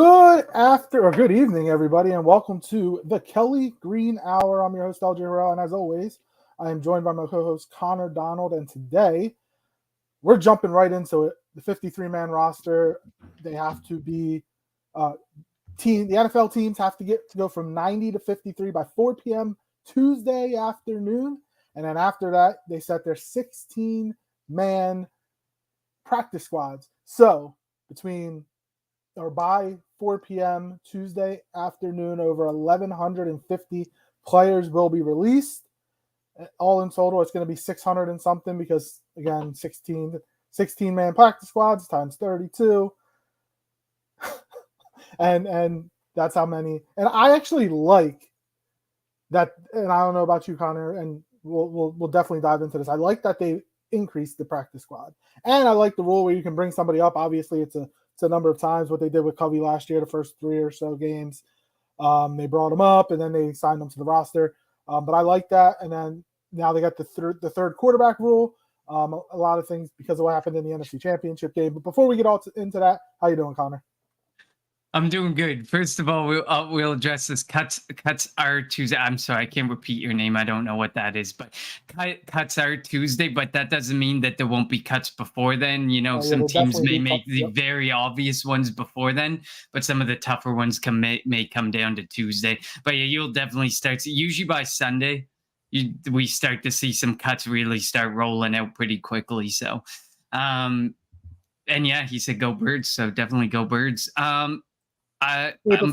Good evening, everybody, and welcome to the Kelly Green Hour. I'm your host, LJ Harrell, and as always, I am joined by my co-host, Connor Donald, and today we're jumping right into it. The 53-man roster, they have to be the NFL teams have to go from 90 to 53 by 4 p.m. Tuesday afternoon, and then after that, they set their 16-man practice squads. So by 4 p.m. Tuesday afternoon, over 1,150 players will be released. All in total, it's going to be 600 and something because, again, 16-man practice squads times 32. and that's how many. And I actually like that, and I don't know about you, Connor, and we'll definitely dive into this. I like that they increased the practice squad. And I like the rule where you can bring somebody up. Obviously, it's a number of times what they did with Covey last year, the first 3 or so games. They brought him up and then they signed him to the roster. But I like that. And then now they got the third quarterback rule. A lot of things because of what happened in the NFC Championship game. But before we get into that, how you doing, Connor? I'm doing good. First of all, we'll address this. Cuts are Tuesday. I'm sorry, I can't repeat your name. I don't know what that is, but cuts are Tuesday. But that doesn't mean that there won't be cuts before then. You know, some teams may make the very obvious ones before then, but some of the tougher ones may come down to Tuesday. But yeah, you'll definitely start. Usually by Sunday, we start to see some cuts really start rolling out pretty quickly. So, and yeah, he said go Birds, so definitely go Birds. According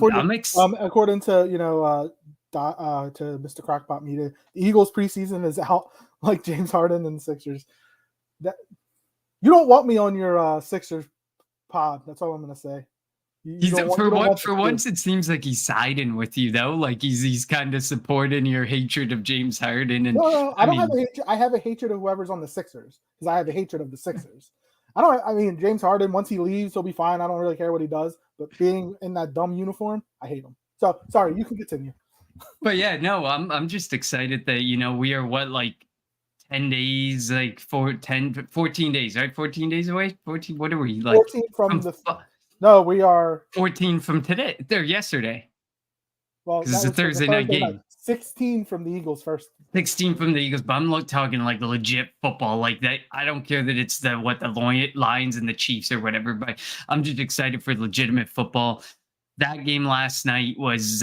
to to Mr. Crockpot Media, the Eagles preseason is out like James Harden and the Sixers. That you don't want me on your Sixers pod. That's all I'm gonna say. For once, it seems like he's siding with you though. Like he's kind of supporting your hatred of James Harden. And no, I don't have a hatred. I have a hatred of whoever's on the Sixers because I have a hatred of the Sixers. James Harden, once he leaves, he'll be fine. I don't really care what he does. But being in that dumb uniform, I hate him. So, sorry, you can continue. But yeah, no, I'm just excited that, we are 10 days, 14 days, right? 14 days away? 14, what are we? 14 No, we are... 14 from today, yesterday. Well, it's a Thursday night game. 16 from the Eagles first. 16 from the Eagles, but I'm talking like the legit football, like that. I don't care that it's the Lions and the Chiefs or whatever, but I'm just excited for legitimate football. That game last night was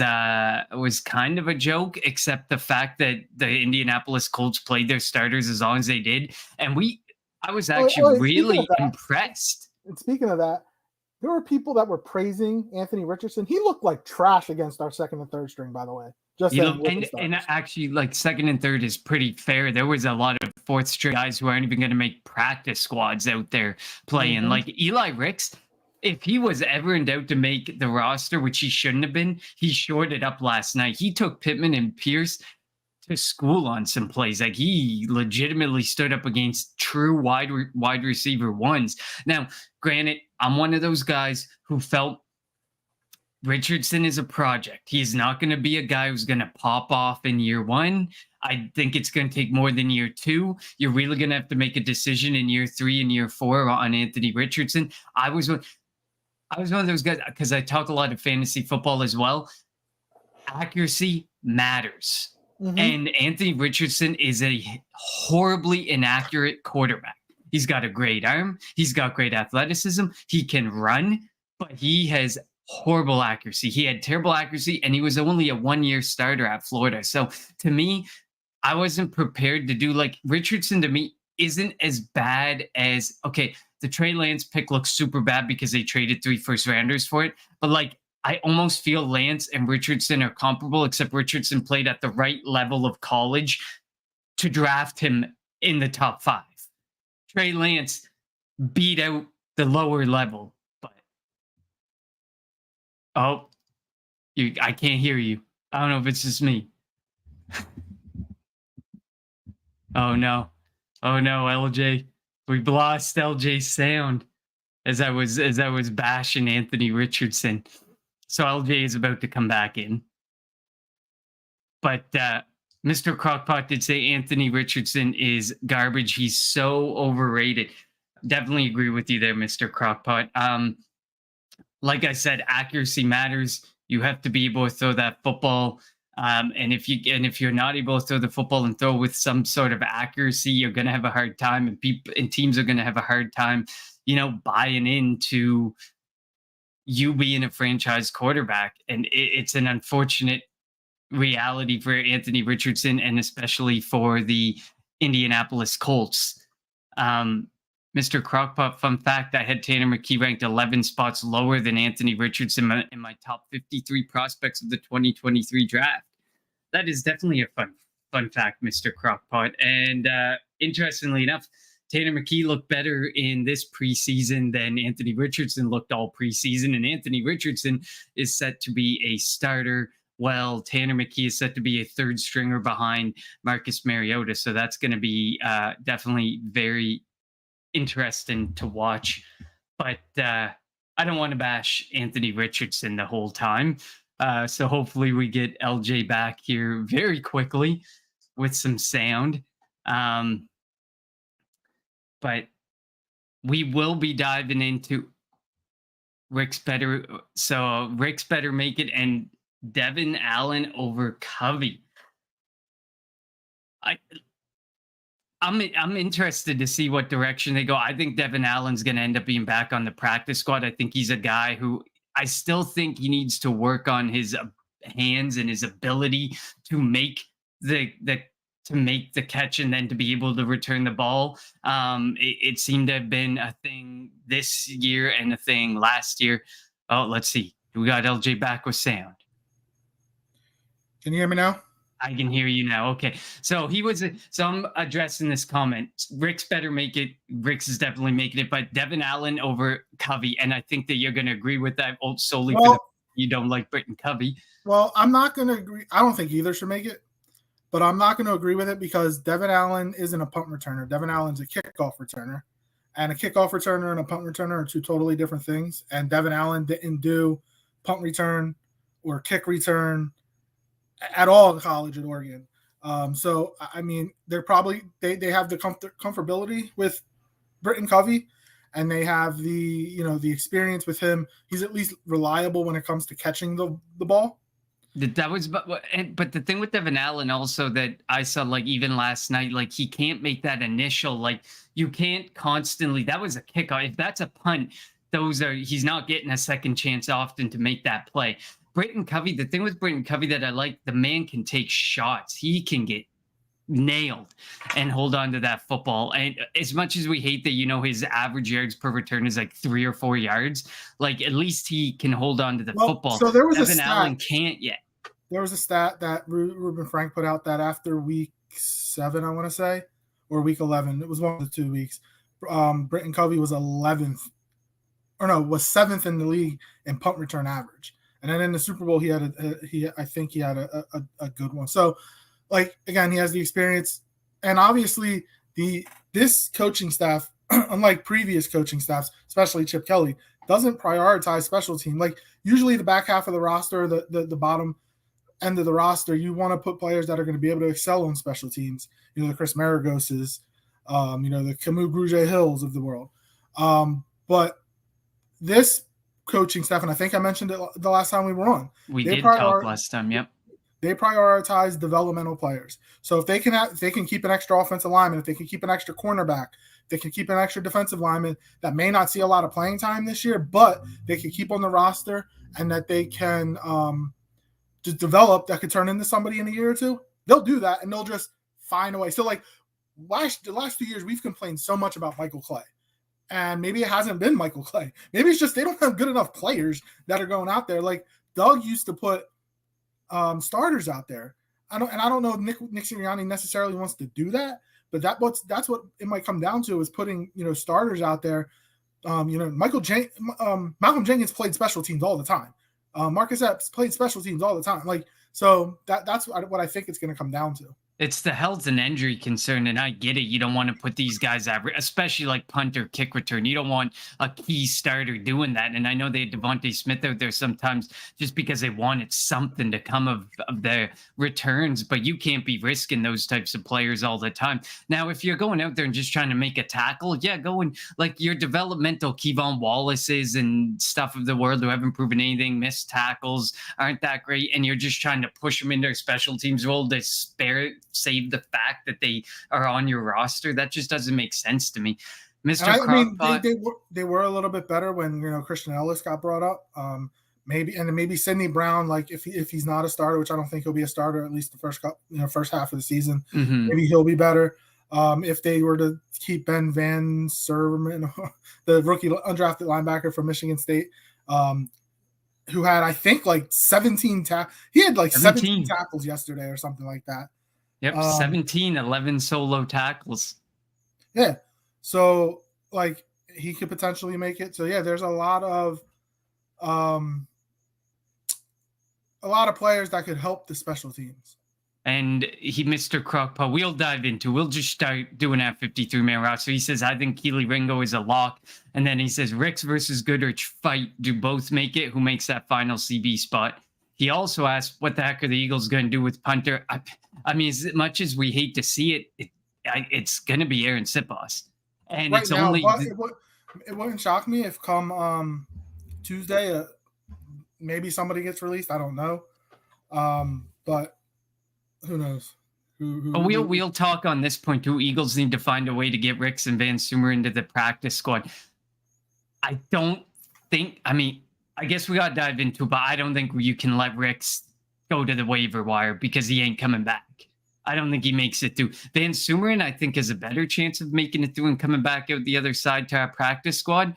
kind of a joke, except the fact that the Indianapolis Colts played their starters as long as they did, and I was actually really impressed. And speaking of that, there were people that were praising Anthony Richardson. He looked like trash against our second and third string, by the way. And actually, second and third is pretty fair. There was a lot of fourth string guys who aren't even going to make practice squads out there playing. Mm-hmm. Like Eli Ricks, if he was ever in doubt to make the roster, which he shouldn't have been, he shored it up last night. He took Pittman and Pierce to school on some plays. Like he legitimately stood up against true wide receiver ones. Now, granted, I'm one of those guys who felt Richardson is a project. He's not going to be a guy who's going to pop off in year one. I think it's going to take more than year two. You're really going to have to make a decision in year 3 and year 4 on Anthony Richardson. I was one of those guys because I talk a lot of fantasy football as well. Accuracy matters. Mm-hmm. And Anthony Richardson is a horribly inaccurate quarterback. He's got a great arm. He's got great athleticism. He can run, but he has horrible accuracy. He had terrible accuracy, and he was only a 1-year starter at Florida. So to me, I wasn't prepared to do Richardson to me isn't as bad as, okay, the Trey Lance pick looks super bad because they traded 3 first-rounders for it. But I almost feel Lance and Richardson are comparable, except Richardson played at the right level of college to draft him in the top 5. Trey Lance beat out the lower level. I can't hear you. I don't know if it's just me. Oh no, LJ. We've lost LJ's sound as I was bashing Anthony Richardson. So LJ is about to come back in. But Mr. Crockpot did say Anthony Richardson is garbage. He's so overrated. Definitely agree with you there, Mr. Crockpot. like I said, accuracy matters. You have to be able to throw that football. And if you're not able to throw the football and throw with some sort of accuracy, you're going to have a hard time, and people and teams are going to have a hard time, buying into you being a franchise quarterback. And it's an unfortunate reality for Anthony Richardson and especially for the Indianapolis Colts. Mr. Crockpot, fun fact, I had Tanner McKee ranked 11 spots lower than Anthony Richardson in my top 53 prospects of the 2023 draft. That is definitely a fun fact, Mr. Crockpot. And interestingly enough, Tanner McKee looked better in this preseason than Anthony Richardson looked all preseason. And Anthony Richardson is set to be a starter. Well, Tanner McKee is set to be a third stringer behind Marcus Mariota. So that's going to be definitely very interesting to watch. But I don't want to bash Anthony Richardson the whole time. So hopefully we get LJ back here very quickly with some sound. But we will be diving into Rick's better. So Rick's better make it, and Devin Allen over Covey. I'm interested to see what direction they go. I think Devin Allen's going to end up being back on the practice squad. I think he's a guy who I still think he needs to work on his hands and his ability to make the catch and then to be able to return the ball. It seemed to have been a thing this year and a thing last year. Oh, let's see. We got LJ back with sound. Can you hear me now? I can hear you now. Okay. So I'm addressing this comment. Rick's better make it. Rick's is definitely making it, but Devin Allen over Covey. And I think that you're going to agree with that solely because you don't like Britton Covey. Well, I'm not going to agree. I don't think either should make it, but I'm not going to agree with it because Devin Allen isn't a punt returner. Devin Allen's a kickoff returner, and a kickoff returner and a punt returner are two totally different things. And Devin Allen didn't do punt return or kick return at all in college at Oregon. So, I mean, they're probably they have the comfortability with Britton Covey, and they have the experience with him. He's at least reliable when it comes to catching the ball. That was, but the thing with Devin Allen also that I saw, like even last night, like he can't make that initial, like you can't constantly. That was a kickoff. If that's a punt, he's not getting a second chance often to make that play. Britton Covey, the thing with Britton Covey that I like, the man can take shots. He can get nailed and hold on to that football. And as much as we hate that, his average yards per return is like 3 or 4 yards, like at least he can hold on to the football. So there was Devin Allen can't yet. There was a stat that Ruben Frank put out that after week 7, I want to say, or week 11, it was one of the 2 weeks. Britton Covey was 11th, or no, was 7th in the league in punt return average. And then in the Super Bowl, I think he had a good one. So, like, again, he has the experience, and obviously this coaching staff, unlike previous coaching staffs, especially Chip Kelly, doesn't prioritize special team. Like usually the back half of the roster, the bottom end of the roster, you want to put players that are going to be able to excel on special teams. The Chris Maragoses, the Camus Grugier Hills of the world. But this coaching staff, and I think I mentioned it the last time we were on. We did talk last time, yep. They prioritize developmental players. So if they can keep an extra offensive lineman, if they can keep an extra cornerback, they can keep an extra defensive lineman that may not see a lot of playing time this year, but they can keep on the roster and that they can just develop that could turn into somebody in a year or two, they'll do that and they'll just find a way. So like the last 2 years, we've complained so much about Michael Clay. And maybe it hasn't been Michael Clay. Maybe it's just they don't have good enough players that are going out there. Like Doug used to put starters out there. I don't know if Nick Sirianni necessarily wants to do that, but that's what it might come down to is putting starters out there. Malcolm Jenkins played special teams all the time. Marcus Epps played special teams all the time. Like so that's what I think it's going to come down to. It's the health and injury concern, and I get it. You don't want to put these guys at, especially like punter, kick return. You don't want a key starter doing that. And I know they had Devontae Smith out there sometimes just because they wanted something to come of their returns, but you can't be risking those types of players all the time. Now, if you're going out there and just trying to make a tackle, yeah, going like your developmental Kevon Wallaces and stuff of the world who haven't proven anything, missed tackles, aren't that great, and you're just trying to push them into a special teams role to save the fact that they are on your roster. That just doesn't make sense to me. Mr. I mean, Crockpot, they were a little bit better when Christian Ellis got brought up. Maybe Sidney Brown, like if he's not a starter, which I don't think he'll be a starter at least the first half of the season, maybe he'll be better. If they were to keep Ben Van Serman, the rookie undrafted linebacker from Michigan State, who had I think like 17 he had like 17 tackles yesterday or something like that. Yep, 11 solo tackles. Yeah. So like he could potentially make it. So yeah, there's a lot of players that could help the special teams. And Mr. Crockpot, we'll just start doing that 53-man roster. He says, I think Keely Ringo is a lock. And then he says, Ricks versus Goodrich fight. Do both make it? Who makes that final CB spot? He also asked, what the heck are the Eagles going to do with punter? I mean, as much as we hate to see it, it's going to be Aaron Sipos. And right it's now, only... It wouldn't shock me if come Tuesday, maybe somebody gets released. I don't know. But who knows? We'll talk on this point too. Eagles need to find a way to get Ricks and Van Sumer into the practice squad. I guess we got to dive into it, but I don't think you can let Ricks go to the waiver wire because he ain't coming back. I don't think he makes it through. Van Sumeren, I think, has a better chance of making it through and coming back out the other side to our practice squad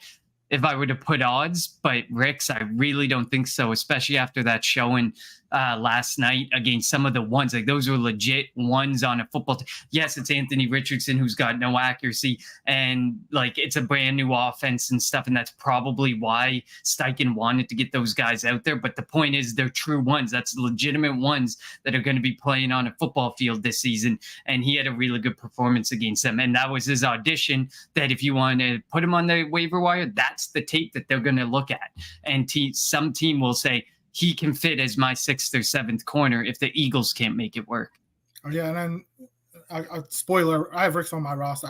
if I were to put odds. But Ricks, I really don't think so, especially after that showing last night against some of the ones. Like, those were legit ones on a football team. Yes, it's Anthony Richardson who's got no accuracy, and like it's a brand new offense and stuff, and that's probably why Steichen wanted to get those guys out there. But the point is, they're true ones. That's legitimate ones that are going to be playing on a football field this season, and he had a really good performance against them. And that was his audition, that if you want to put him on the waiver wire, that's the tape that they're going to look at. And some team will say, he can fit as my 6th or 7th corner if the Eagles can't make it work. Oh, yeah, and then spoiler, I have Ricks on my roster.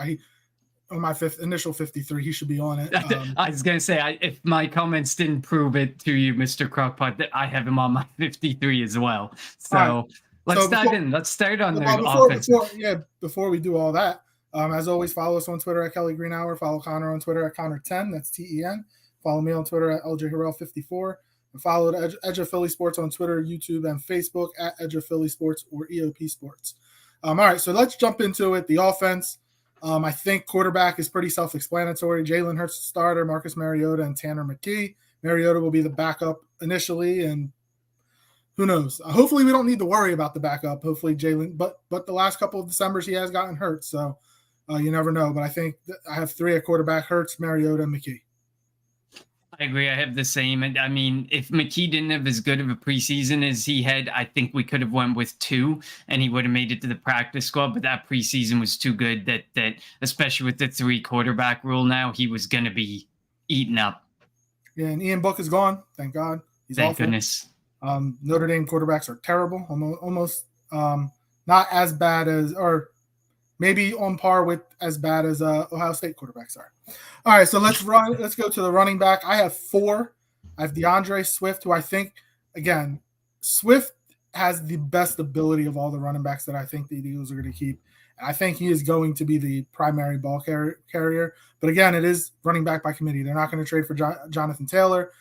On my initial 53, he should be on it. I was going to say, if my comments didn't prove it to you, Mr. Crockpot, that I have him on my 53 as well. So let's dive in. Let's start on their offense. Before we do all that, as always, follow us on Twitter at Kelly Greenhour. Follow Connor on Twitter at Connor10. That's TEN. Follow me on Twitter at LJ Harrell54. And follow Edge of Philly Sports on Twitter, YouTube, and Facebook at Edge of Philly Sports or EOP Sports. All right, so let's jump into it. The offense, I think quarterback is pretty self-explanatory. Jalen Hurts the starter, Marcus Mariota, and Tanner McKee. Mariota will be the backup initially, and who knows? Hopefully we don't need to worry about the backup. Hopefully Jalen, but the last couple of Decembers he has gotten hurt, so you never know. But I think I have 3 at quarterback: Hurts, Mariota, and McKee. I agree. I have the same. And I mean, if McKee didn't have as good of a preseason as he had, I think we could have went with 2 and he would have made it to the practice squad. But that preseason was too good that especially with the 3 quarterback rule now, he was going to be eaten up. Yeah, and Ian Book is gone. Thank God. Thank goodness. Notre Dame quarterbacks are terrible. Almost not as bad as, or maybe on par with as bad as Ohio State quarterbacks are. All right, so let's go to the running back. I have 4. I have DeAndre Swift, who I think, again, Swift has the best ability of all the running backs that I think the Eagles are going to keep. And I think he is going to be the primary ball carrier. But again, it is running back by committee. They're not going to trade for Jonathan Taylor.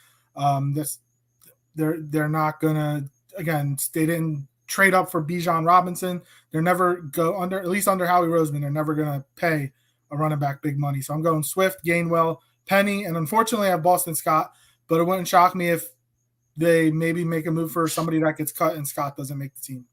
They're not going to, again, they didn't trade up for Bijan Robinson. They're never at least under Howie Roseman, they're never going to pay a running back big money. So I'm going Swift, Gainwell, Penny, and unfortunately I have Boston Scott, but it wouldn't shock me if they maybe make a move for somebody that gets cut and Scott doesn't make the team.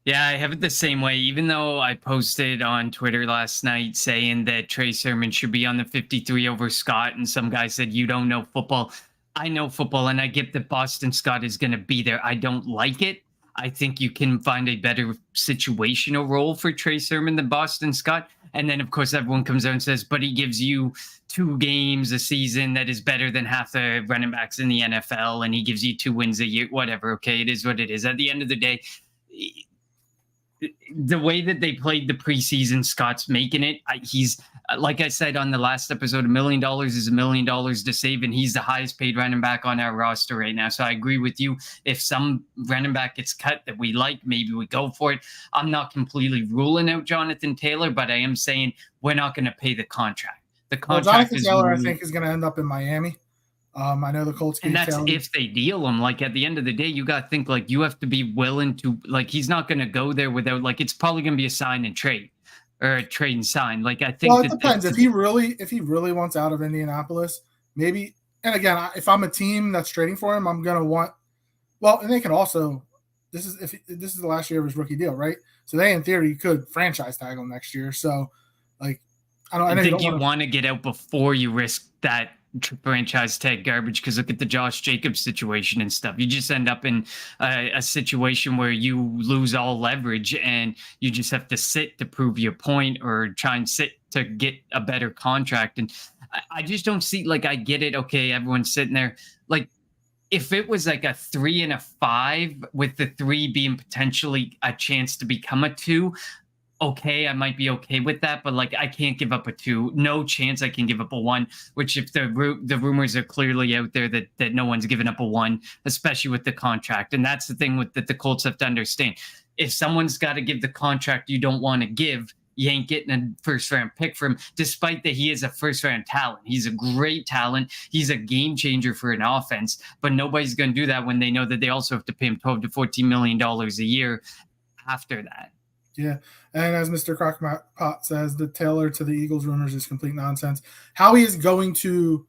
Yeah, I have it the same way. Even though I posted on Twitter last night saying that Trey Sermon should be on the 53 over Scott, and some guy said, you don't know football. I know football, and I get that Boston Scott is going to be there. I don't like it. I think you can find a better situational role for Trey Sermon than Boston Scott. And then, of course, everyone comes out and says, but he gives you 2 games a season that is better than half the running backs in the NFL, and he gives you 2 wins a year. Whatever. Okay, it is what it is. At the end of the day, the way that they played the preseason, Scott's making it. He's, like I said on the last episode, $1 million is $1 million to save, and he's the highest paid running back on our roster right now. So I agree with you. If some running back gets cut that we like, maybe we go for it. I'm not completely ruling out Jonathan Taylor, but I am saying we're not going to pay the contract. The contract Jonathan Taylor, I think, is going to end up in Miami. I know the Colts. And that's if they deal him. Like, at the end of the day, you got to think, like, you have to be willing to, like, he's not going to go there without, like, it's probably going to be a sign and trade or a trade and sign. Like, I think it depends. If he really wants out of Indianapolis, maybe. And again, if I'm a team that's trading for him, I'm going to want, well, and they can also, this is the last year of his rookie deal, right? So they, in theory, could franchise tag him next year. So, like, I think you want to get out before you risk that franchise tag garbage, because look at the Josh Jacobs situation and stuff. You just end up in a situation where you lose all leverage and you just have to sit to prove your point or try and sit to get a better contract. And I just don't see, like, I get it. Okay, everyone's sitting there. Like, if it was like a 3 and a 5 with the 3 being potentially a chance to become a 2, okay, I might be okay with that, but like, I can't give up a 2. No chance I can give up a 1, which if the rumors are clearly out there that no one's given up a 1, especially with the contract. And that's the thing that the Colts have to understand. If someone's got to give the contract you don't want to give, you ain't getting a first-round pick from him, despite that he is a first-round talent. He's a great talent. He's a game changer for an offense, but nobody's going to do that when they know that they also have to pay him $12 to $14 million a year after that. Yeah, and as Mr. Crockpot says, the Taylor to the Eagles rumors is complete nonsense. Howie is going to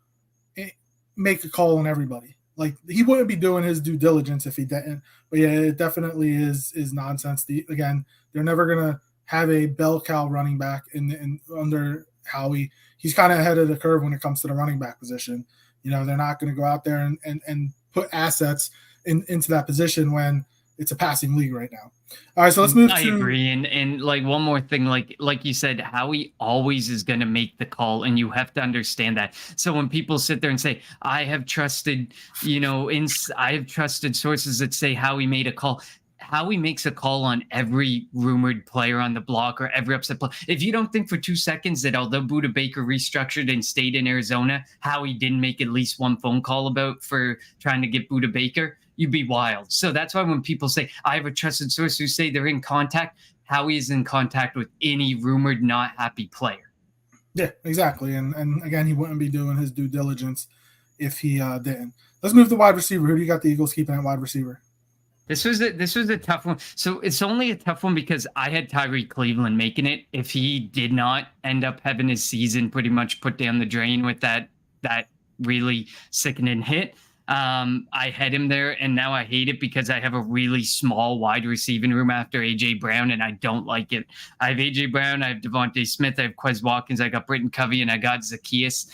make a call on everybody. Like, he wouldn't be doing his due diligence if he didn't. But yeah, it definitely is nonsense. Again, they're never gonna have a bell cow running back in under Howie. He's kind of ahead of the curve when it comes to the running back position. You know, they're not going to go out there and put assets into that position when it's a passing league right now. All right, so let's move to... I agree. And like, one more thing, like you said, Howie always is going to make the call, and you have to understand that. So when people sit there and say, I have trusted, I have trusted sources that say Howie made a call. Howie makes a call on every rumored player on the block or every upset player. If you don't think for 2 seconds that although Budda Baker restructured and stayed in Arizona, Howie didn't make at least one phone call for trying to get Budda Baker, you'd be wild. So that's why when people say, I have a trusted source who say they're in contact, Howie is in contact with any rumored not happy player. Yeah, exactly. And again, he wouldn't be doing his due diligence if he didn't. Let's move to wide receiver. Who do you got the Eagles keeping at wide receiver? This was a tough one. So it's only a tough one because I had Tyree Cleveland making it. If he did not end up having his season pretty much put down the drain with that really sickening hit, I had him there, and now I hate it because I have a really small wide receiving room after AJ Brown, and I don't like it. I have AJ Brown, I have Devontae Smith, I have Quez Watkins, I got Britton Covey, and I got Zacchaeus.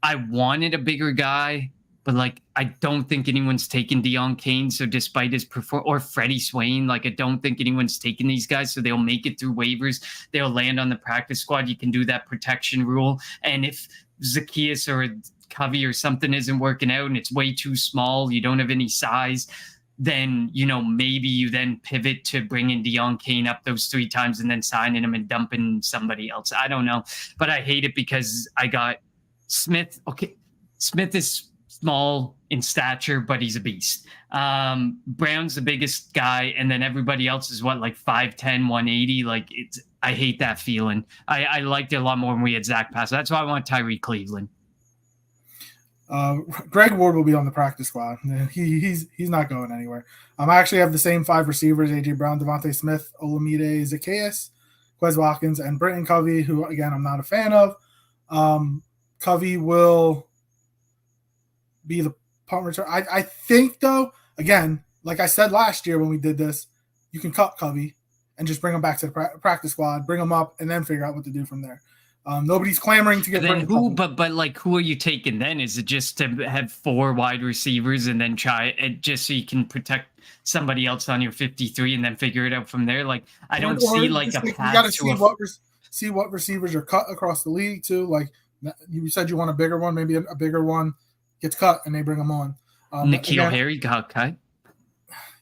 I wanted a bigger guy, but like, I don't think anyone's taken Deon Cain. So despite his or Freddie Swain, like, I don't think anyone's taken these guys. So they'll make it through waivers. They'll land on the practice squad. You can do that protection rule. And if Zacchaeus or Covey or something isn't working out and it's way too small, you don't have any size, then, maybe you then pivot to bringing Deon Cain up those 3 times and then signing him and dumping somebody else. I don't know, but I hate it because I got Smith. Okay. Smith is small in stature, but he's a beast. Brown's the biggest guy, and then everybody else is what, like 5'10", 180. Like, I hate that feeling. I liked it a lot more when we had Zach Pascal. That's why I want Tyree Cleveland. Greg Ward will be on the practice squad. He's not going anywhere. I actually have the same 5 receivers: AJ Brown, Devontae Smith, Olamide Zacchaeus, Quez Watkins, and Britton Covey, who, again, I'm not a fan of. Covey will be the punt return. I think, though, again, like I said last year when we did this, you can cut Covey and just bring him back to the practice squad, bring him up, and then figure out what to do from there. Nobody's clamoring to get Then Britton who? Covey. But like, who are you taking then? Is it just to have 4 wide receivers and then try it just so you can protect somebody else on your 53 and then figure it out from there? Like, I don't see like a you path got to to see what receivers are cut across the league too. Like you said, you want a bigger one, maybe a bigger one gets cut and they bring him on. N'Keal Harry got cut.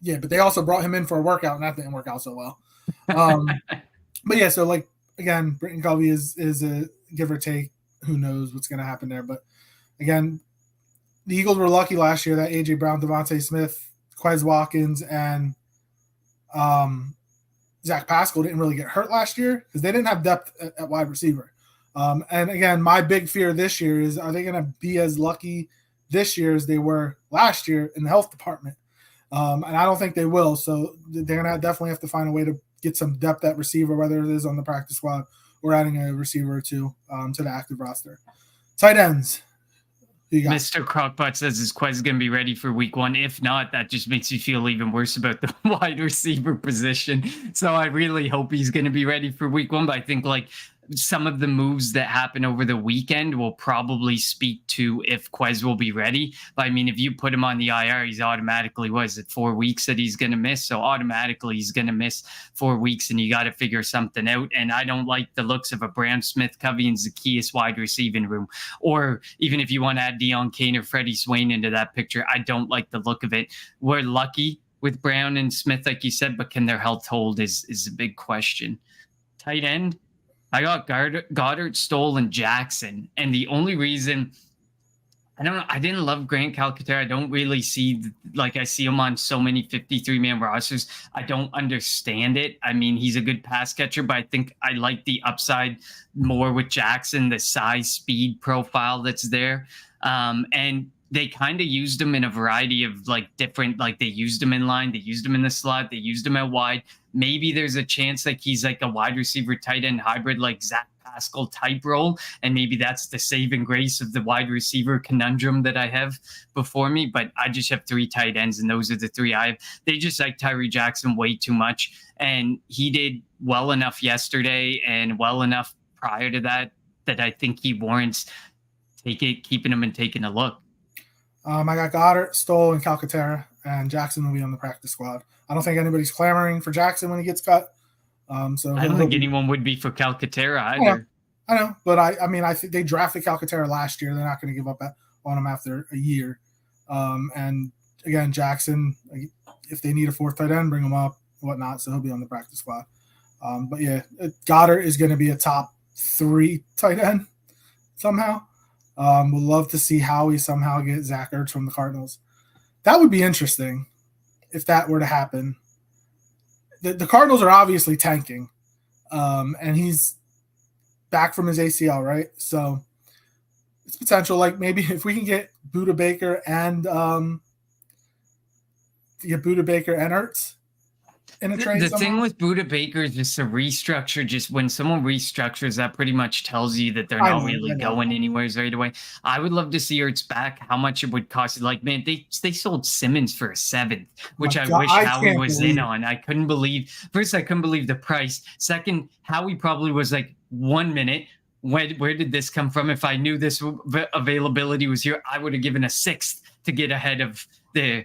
Yeah, but they also brought him in for a workout, and that didn't work out so well. But yeah, so like again, Britton Covey is a give or take. Who knows what's going to happen there? But again, the Eagles were lucky last year that AJ Brown, Devontae Smith, Quez Watkins, and Zach Pascal didn't really get hurt last year because they didn't have depth at wide receiver. And again, my big fear this year is, are they going to be as lucky this year as they were last year in the health department? And I don't think they will. So they're going to definitely have to find a way to get some depth at receiver, whether it is on the practice squad or adding a receiver or two to the active roster. Tight ends. Mr. Crockpot says, is Quez going to be ready for week 1? If not, that just makes you feel even worse about the wide receiver position. So I really hope he's going to be ready for week 1. But I think like some of the moves that happen over the weekend will probably speak to if Quez will be ready. But I mean, if you put him on the IR, he's automatically, 4 weeks that he's going to miss? So automatically he's going to miss 4 weeks, and you got to figure something out. And I don't like the looks of a Brown, Smith, Covey, and Zacchaeus wide receiving room. Or even if you want to add Deon Cain or Freddie Swain into that picture, I don't like the look of it. We're lucky with Brown and Smith, like you said, but can their health hold is a big question. Tight end, I got Goddard, Stoll, and Jackson. And the only reason, I don't know, I didn't love Grant Calcaterra. I don't really see, I see him on so many 53-man rosters. I don't understand it. I mean, he's a good pass catcher, but I think I like the upside more with Jackson, the size, speed profile that's there. And they kind of used him in a variety of different, they used him in line, they used him in the slot, they used him out wide. Maybe there's a chance he's a wide receiver tight end hybrid, like Zach Pascal type role. And maybe that's the saving grace of the wide receiver conundrum that I have before me. But I just have 3 tight ends, and those are the 3 I have. They just like Tyree Jackson way too much. And he did well enough yesterday and well enough prior to that I think he warrants keeping him and taking a look. I got Goddard, Stoll, and Calcaterra, and Jackson will be on the practice squad. I don't think anybody's clamoring for Jackson when he gets cut. So I don't think anyone would be for Calcaterra either. I know, but I think they drafted Calcaterra last year. They're not going to give up on him after a year. And again, Jackson, if they need a 4th tight end, bring him up, whatnot. So he'll be on the practice squad. But yeah, Goddard is going to be a top 3 tight end somehow. Would love to see Howie somehow get Zach Ertz from the Cardinals. That would be interesting if that were to happen. The Cardinals are obviously tanking, and he's back from his ACL, right? So it's potential. Maybe if we can get Budda Baker and Ertz in a trade. The thing with Budda Baker is just a restructure. Just when someone restructures, that pretty much tells you that they're not really going anywhere right away. I would love to see Ertz back. How much it would cost? Man, they sold Simmons for a 7th, which I wish Howie was in on. I couldn't believe the price. Second, Howie probably was 1 minute. Where did this come from? If I knew this availability was here, I would have given a 6th to get ahead of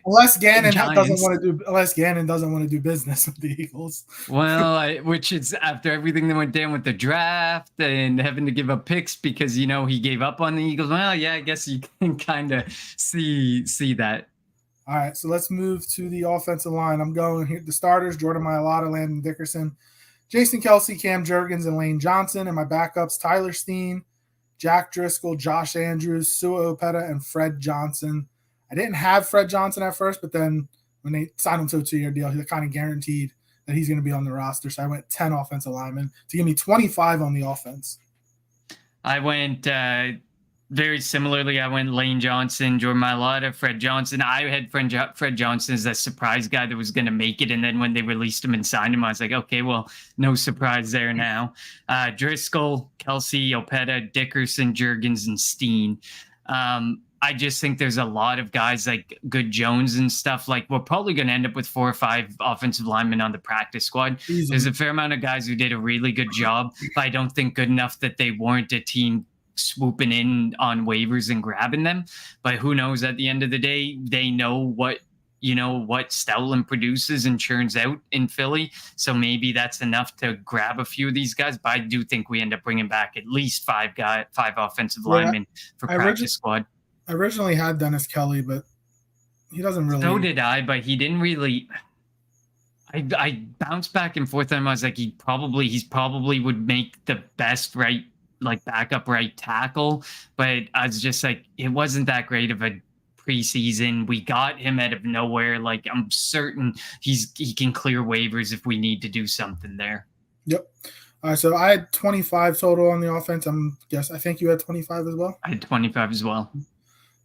unless Gannon doesn't want to do business with the Eagles. Well, which is after everything that went down with the draft and having to give up picks because he gave up on the Eagles. Well, yeah, I guess you can kind of see that. All right, so let's move to the offensive line. I'm going here. The starters: Jordan Mailata, Landon Dickerson, Jason Kelce, Cam Jurgens, and Lane Johnson. And my backups: Tyler Steen, Jack Driscoll, Josh Andrews, Sua Opeta, and Fred Johnson. I didn't have Fred Johnson at first, but then when they signed him to a 2-year deal, he kind of guaranteed that he's going to be on the roster. So I went 10 offensive linemen to give me 25 on the offense. I went very similarly. I went Lane Johnson, Jordan Mailata, Fred Johnson. I had Fred Johnson as a surprise guy that was going to make it. And then when they released him and signed him, I was like, okay, well, no surprise there now. Driscoll, Kelce, Opeta, Dickerson, Jurgens, and Steen. I just think there's a lot of guys like Good Jones and stuff. Like we're probably going to end up with 4 or 5 offensive linemen on the practice squad. There's a fair amount of guys who did a really good job, but I don't think good enough that they warrant a team swooping in on waivers and grabbing them. But who knows? At the end of the day, they know what Stoutland produces and churns out in Philly. So maybe that's enough to grab a few of these guys. But I do think we end up bringing back at least 5 offensive linemen for practice squad. I originally had Dennis Kelly, but he doesn't really. So did I, but he didn't really. I bounced back and forth on him. I was like, he's probably would make the best backup right tackle, but I was just like, it wasn't that great of a preseason. We got him out of nowhere. Like I'm certain he can clear waivers if we need to do something there. Yep. All right, so I had 25 total on the offense. I think you had 25 as well. I had 25 as well.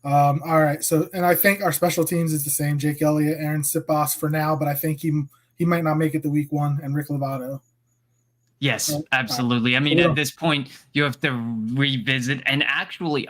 All right. So, and I think our special teams is the same. Jake Elliott, Aaron Sipos for now, but I think he might not make it to week 1, and Rick Lovato. Yes, absolutely. I mean, at this point, you have to revisit. And actually,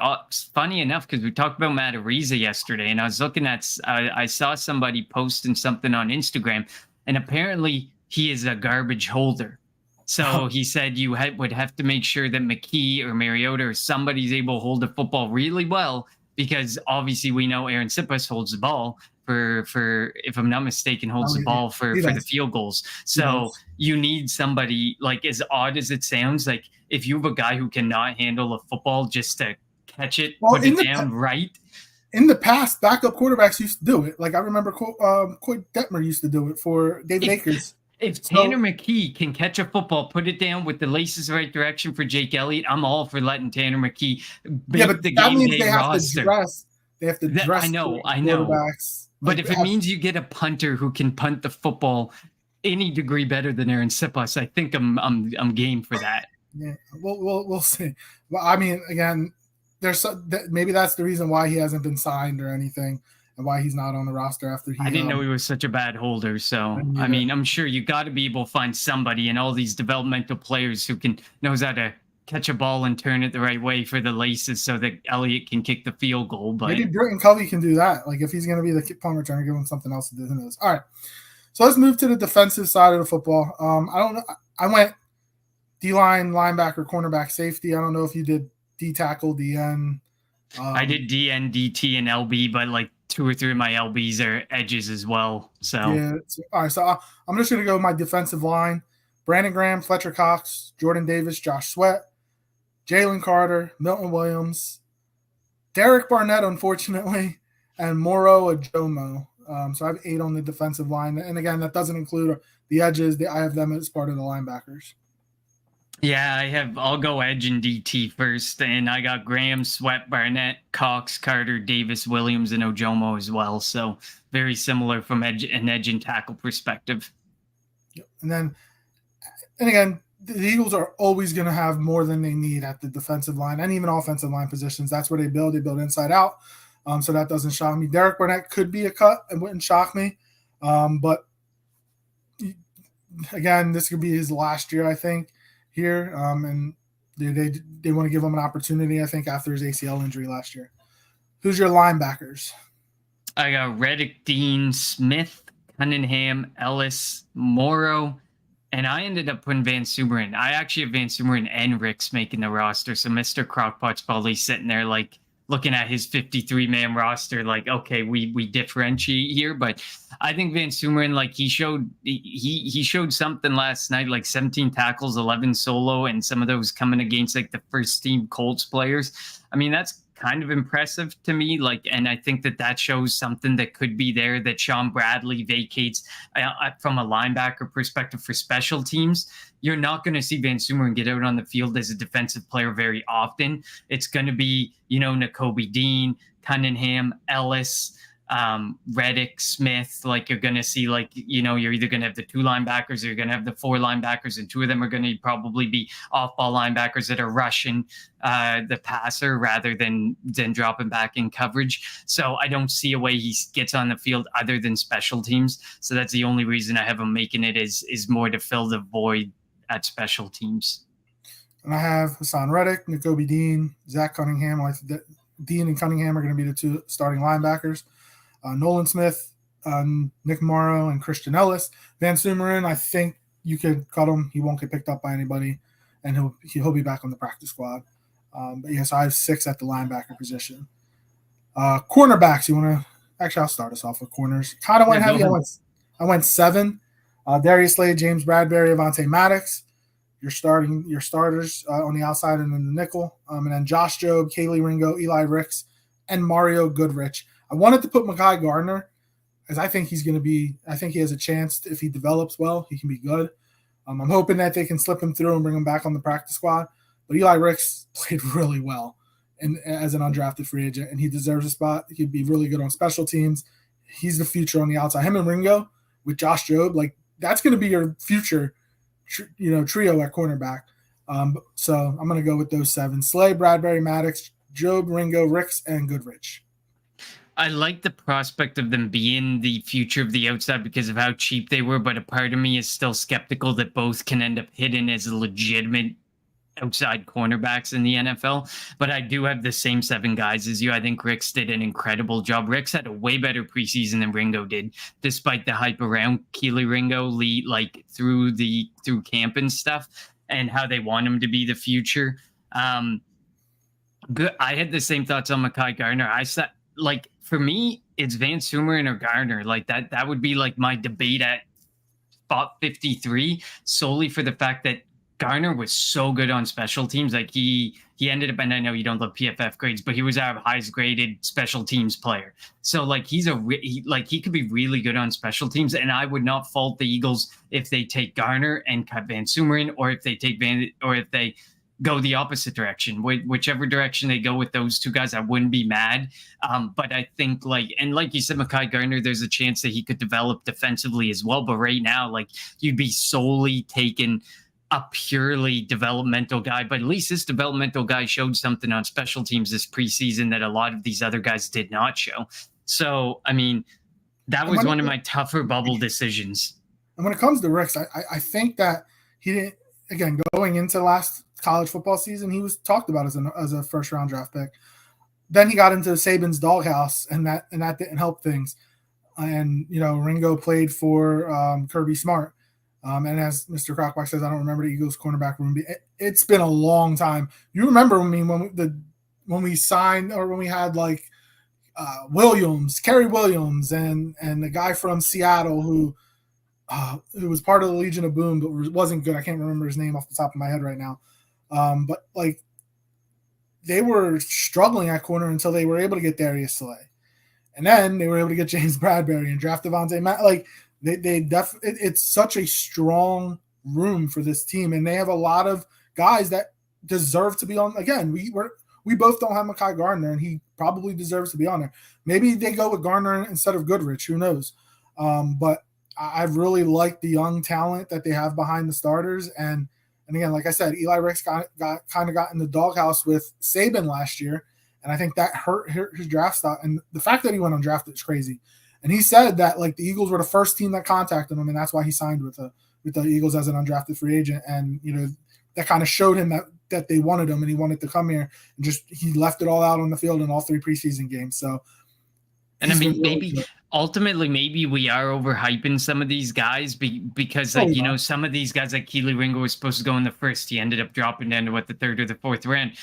funny enough, because we talked about Matt Ariza yesterday, and I was looking at, I saw somebody posting something on Instagram, and apparently he is a garbage holder. So he said you would have to make sure that McKee or Mariota or somebody's able to hold the football really well, because obviously we know Aaron Sipos holds the ball for if I'm not mistaken, holds the ball for the field goals. So you need somebody, like, as odd as it sounds, like if you have a guy who cannot handle a football just to catch it, put it down right. In the past, backup quarterbacks used to do it. Like I remember Coy Detmer used to do it for David Akers. If Tanner McKee can catch a football, put it down with the laces the right direction for Jake Elliott, I'm all for letting Tanner McKee make but the that game means day they have roster. They have to dress. I know. Quarterbacks. But if it means you get a punter who can punt the football any degree better than Aaron Sipos, I think I'm game for that. Yeah, we'll see. Well, I mean, again, maybe that's the reason why he hasn't been signed or anything, and why he's not on the roster after he. I didn't know he was such a bad holder. So I mean, I'm sure you got to be able to find somebody in all these developmental players who knows how to catch a ball and turn it the right way for the laces so that Elliott can kick the field goal. But maybe Britton Covey can do that. Like if he's going to be the punt returner, give him something else to do. Who knows? All right. So let's move to the defensive side of the football. I don't know. I went D-line, linebacker, cornerback, safety. I don't know if you did D tackle, DN. I did DN, DT, and LB, but like 2 or 3 of my LBs are edges as well. So yeah. All right. So I'm just going to go with my defensive line: Brandon Graham, Fletcher Cox, Jordan Davis, Josh Sweat, Jalen Carter, Milton Williams, Derek Barnett, unfortunately, and Moro Ajomo. So I have 8 on the defensive line. And again, that doesn't include the edges. I have them as part of the linebackers. Yeah, I'll go edge and DT first. And I got Graham, Sweat, Barnett, Cox, Carter, Davis, Williams, and Ojomo as well. So very similar from edge and tackle perspective. And again, the Eagles are always going to have more than they need at the defensive line and even offensive line positions. That's where they build. They build inside out. So that doesn't shock me. Derek Barnett could be a cut. It wouldn't shock me. But again, this could be his last year, I think, here. And they want to give him an opportunity, I think, after his ACL injury last year. Who's your linebackers? I got Reddick, Dean, Smith, Cunningham, Ellis, Morrow, and I ended up putting Van Sumeren. I actually have Van Sumeren and Ricks making the roster. So Mr. Crockpot's probably sitting there like looking at his 53-man roster like, okay, we differentiate here. But I think Van Sumeren, like he showed something last night, like 17 tackles, 11 solo, and some of those coming against like the first team Colts players. I mean, that's kind of impressive to me. Like, and I think that shows something that could be there, that Sean Bradley vacates from a linebacker perspective for special teams. You're not going to see Van Sumeren get out on the field as a defensive player very often. It's going to be, Nakobe Dean, Cunningham, Ellis, Reddick, Smith. Like you're going to see, like, you're either going to have the 2 linebackers or you're going to have the 4 linebackers, and 2 of them are going to probably be off-ball linebackers that are rushing the passer rather than dropping back in coverage. So I don't see a way he gets on the field other than special teams. So that's the only reason I have him making it is more to fill the void at special teams. And I have Hassan Reddick, Nakobe Dean, Zach Cunningham. Dean and Cunningham are going to be the two starting linebackers. Nolan Smith, Nick Morrow, and Christian Ellis. Van Sumeren, I think you could cut him. He won't get picked up by anybody, and he'll be back on the practice squad. But yes, I have 6 at the linebacker position. Cornerbacks, you want to – actually, I'll start us off with corners. Kind of went heavy. I went 7. Darius Slade, James Bradbury, Avonte Maddox. Your starters on the outside and then the nickel. And then Josh Jobe, Kaylee Ringo, Eli Ricks, and Mario Goodrich. I wanted to put Mekhi Gardner because I think I think he has a chance if he develops well, he can be good. I'm hoping that they can slip him through and bring him back on the practice squad. But Eli Ricks played really well as an undrafted free agent, and he deserves a spot. He'd be really good on special teams. He's the future on the outside. Him and Ringo with Josh Jobe, like that's going to be your future, trio at cornerback. So I'm going to go with those 7: Slay, Bradbury, Maddox, Jobe, Ringo, Ricks, and Goodrich. I like the prospect of them being the future of the outside because of how cheap they were, but a part of me is still skeptical that both can end up hidden as legitimate outside cornerbacks in the NFL. But I do have the same 7 guys as you. I think Ricks did an incredible job. Ricks had a way better preseason than Ringo did, despite the hype around Keely Ringo through camp and stuff and how they want him to be the future. Good. I had the same thoughts on Mekhi Gardner. I said, for me, it's Van Sumeren or Gardner. That would be like my debate at spot 53, solely for the fact that Gardner was so good on special teams. Like he ended up, and I know you don't love PFF grades, but he was our highest graded special teams player. So he could be really good on special teams. And I would not fault the Eagles if they take Gardner and cut Van Sumeren, or if they take if they go the opposite direction. Whichever direction they go with those 2 guys, I wouldn't be mad. But I think like you said, Mekhi Gardner, there's a chance that he could develop defensively as well. But right now, you'd be solely taking a purely developmental guy, but at least this developmental guy showed something on special teams this preseason that a lot of these other guys did not show. So, I mean, that was one of my tougher bubble decisions. And when it comes to Ricks, I think that he didn't, again, going into last college football season, he was talked about as a first round draft pick. Then he got into Saban's doghouse, and that didn't help things. And, Ringo played for Kirby Smart. And as Mr. Crockback says, I don't remember the Eagles cornerback room. It's been a long time. You remember when we signed, or when we had Kerry Williams, and the guy from Seattle who was part of the Legion of Boom, but wasn't good. I can't remember his name off the top of my head right now. But they were struggling at corner until they were able to get Darius Slay, and then they were able to get James Bradbury and draft Avonte Matt. It's such a strong room for this team, and they have a lot of guys that deserve to be on. Again, we both don't have Mekhi Gardner, and he probably deserves to be on there. Maybe they go with Gardner instead of Goodrich. Who knows? But I've really liked the young talent that they have behind the starters, and again, like I said, Eli Ricks got in the doghouse with Saban last year, and I think that hurt his draft stock. And the fact that he went undrafted is crazy. And he said that the Eagles were the first team that contacted him, and that's why he signed with the Eagles as an undrafted free agent. And that kind of showed him that they wanted him, and he wanted to come here. And he left it all out on the field in all 3 preseason games. So, and I mean, maybe we are overhyping some of these guys because some of these guys like Keely Ringo was supposed to go in the first. He ended up dropping down to the 3rd or the 4th round.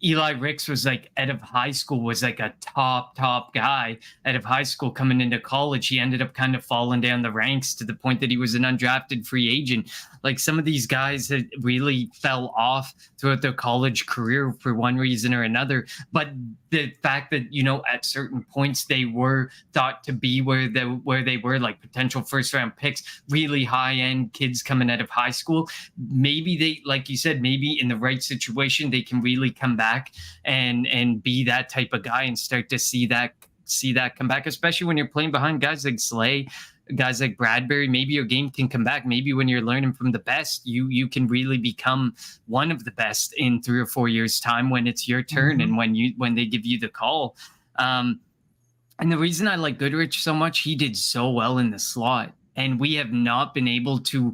Eli Ricks was out of high school, was a top guy out of high school. Coming into college, he ended up kind of falling down the ranks to the point that he was an undrafted free agent. Some of these guys that really fell off throughout their college career for one reason or another. But the fact that, at certain points they were thought to be where they were, like potential first round picks, really high end kids coming out of high school. Maybe they, like you said, maybe in the right situation, they can really come back and be that type of guy and start to see that come back, especially when you're playing behind guys like Slay, guys like Bradbury. Maybe your game can come back. Maybe when you're learning from the best, you can really become one of the best in 3 or 4 years time when it's your turn. And when they give you the call. And the reason I like Goodrich so much, he did so well in the slot, and we have not been able to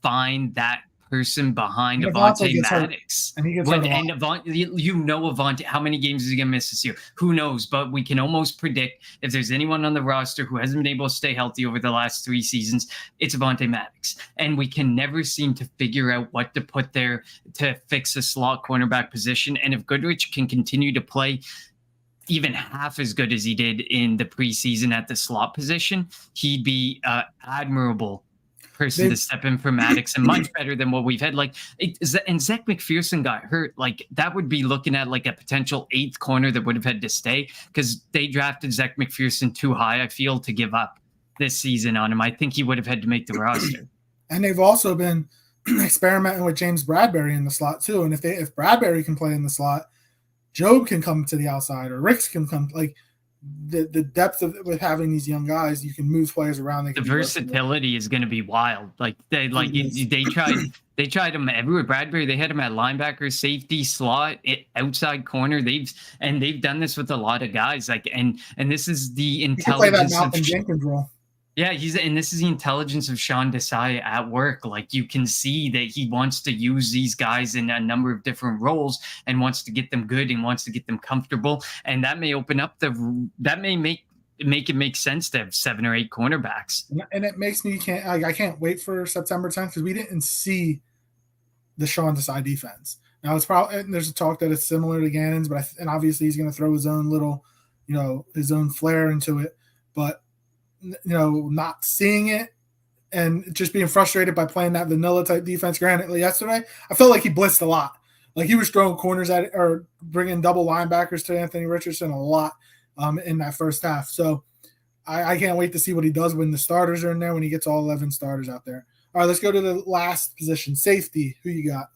find that person behind Devontae Avonte gets hurt, Maddox. and he gets hurt a lot. And Avonte, how many games is he going to miss this year? Who knows? But we can almost predict if there's anyone on the roster who hasn't been able to stay healthy over the last 3 seasons, it's Avonte Maddox. And we can never seem to figure out what to put there to fix the slot cornerback position. And if Goodrich can continue to play even half as good as he did in the preseason at the slot position, he'd be admirable person to step in for Maddox and much better than what we've had. And Zach McPherson got hurt. Like, that would be looking at like a potential 8th corner that would have had to stay, because they drafted Zach McPherson too high, I feel, to give up this season on him. I think he would have had to make the roster. And they've also been experimenting with James Bradbury in the slot too. And if Bradbury can play in the slot, Job can come to the outside, or Ricks can come. Like, the depth of with having these young guys, you can move players around. The versatility is going to be wild. Like, they tried him everywhere. Bradbury, they had him at linebacker, safety, slot, outside corner. They've done this with a lot of guys. Like, and this is the intelligence of Jenkins role. Yeah, this is the intelligence of Sean Desai at work. Like, you can see that he wants to use these guys in a number of different roles and wants to get them good and wants to get them comfortable. And that may open up that may make it make sense to have 7 or 8 cornerbacks. And it makes me I can't wait for September 10th, because we didn't see the Sean Desai defense. Now it's probably, there's a talk that it's similar to Gannon's, and obviously he's going to throw his own little, his own flair into it. But not seeing it and just being frustrated by playing that vanilla type defense. Granted, yesterday, I felt like he blitzed a lot. Like, he was throwing corners at it, or bringing double linebackers to Anthony Richardson a lot in that first half. So I can't wait to see what he does when the starters are in there, when he gets all 11 starters out there. All right, let's go to the last position, safety. Who you got?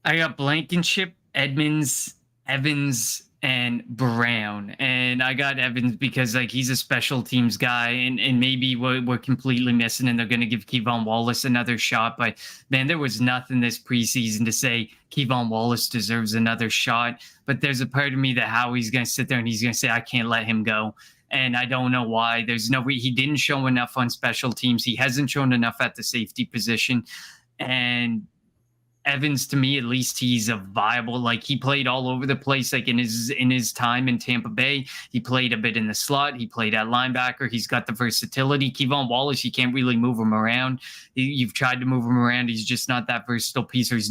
I got Blankenship, Edmonds, Evans, and Brown. And I got Evans because, like, he's a special teams guy, and maybe we're completely missing, and they're going to give Kevon Wallace another shot. But man, there was nothing this preseason to say Kevon Wallace deserves another shot. But there's a part of me that Howie's going to sit there and he's going to say, I can't let him go. And I don't know why. He didn't show enough on special teams. He hasn't shown enough at the safety position. And Evans, to me, at least, he's a viable, like, he played all over the place. Like, in his time in Tampa Bay, he played a bit in the slot. He played at linebacker. He's got the versatility. Kevon Wallace, you can't really move him around. You've tried to move him around. He's just not that versatile piece, or he's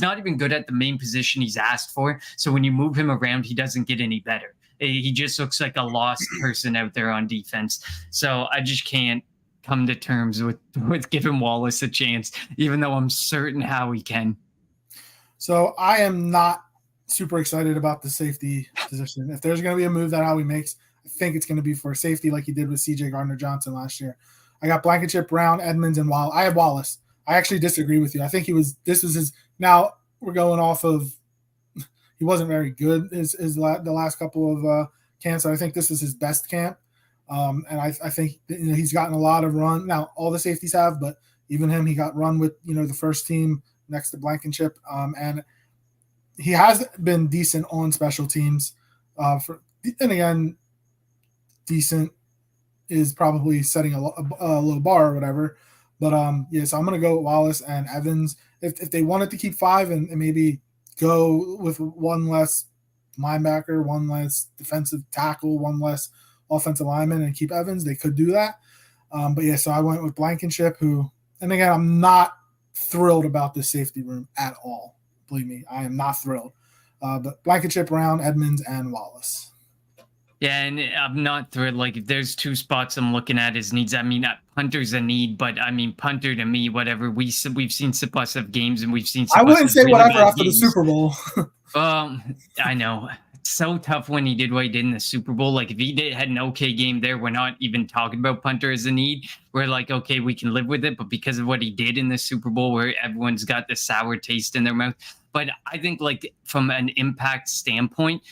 not even good at the main position he's asked for. So when you move him around, he doesn't get any better. He just looks like a lost person out there on defense. So I just can't come to terms with giving Wallace a chance, even though I'm certain Howie can. So I am not super excited about the safety position. If there's going to be a move that Howie makes, I think it's going to be for safety, like he did with CJ Gardner-Johnson last year. I got Blankenship, Brown, Edmonds, and Wallace. I have Wallace. I actually disagree with you. I think this was his. Now we're going off of, he wasn't very good the last couple of camps. So I think this was his best camp. And I think he's gotten a lot of run. Now, all the safeties have, but even him, he got run with, the first team next to Blankenship. And he has been decent on special teams. And again, decent is probably setting a low bar or whatever. But so I'm going to go with Wallace and Evans. If they wanted to keep 5 and maybe go with one less linebacker, one less defensive tackle, one less offensive lineman, and keep Evans, they could do that. So I went with Blankenship, who, and again, I'm not thrilled about this safety room at all. Believe me, I am not thrilled. But Blankenship, Brown, Edmonds, and Wallace. Yeah, and I'm not thrilled. Like, if there's 2 spots I'm looking at as needs, I mean, punter's a need, but I mean, punter to me, whatever. We've seen Sipas have games, and we've seen Sipas I wouldn't say really whatever after games. the Super Bowl. I know. It's so tough when he did what he did in the Super Bowl. Like, if he had an okay game there, we're not even talking about punter as a need. We're like, okay, we can live with it. But because of what he did in the Super Bowl, where everyone's got the sour taste in their mouth. But I think, like, from an impact standpoint,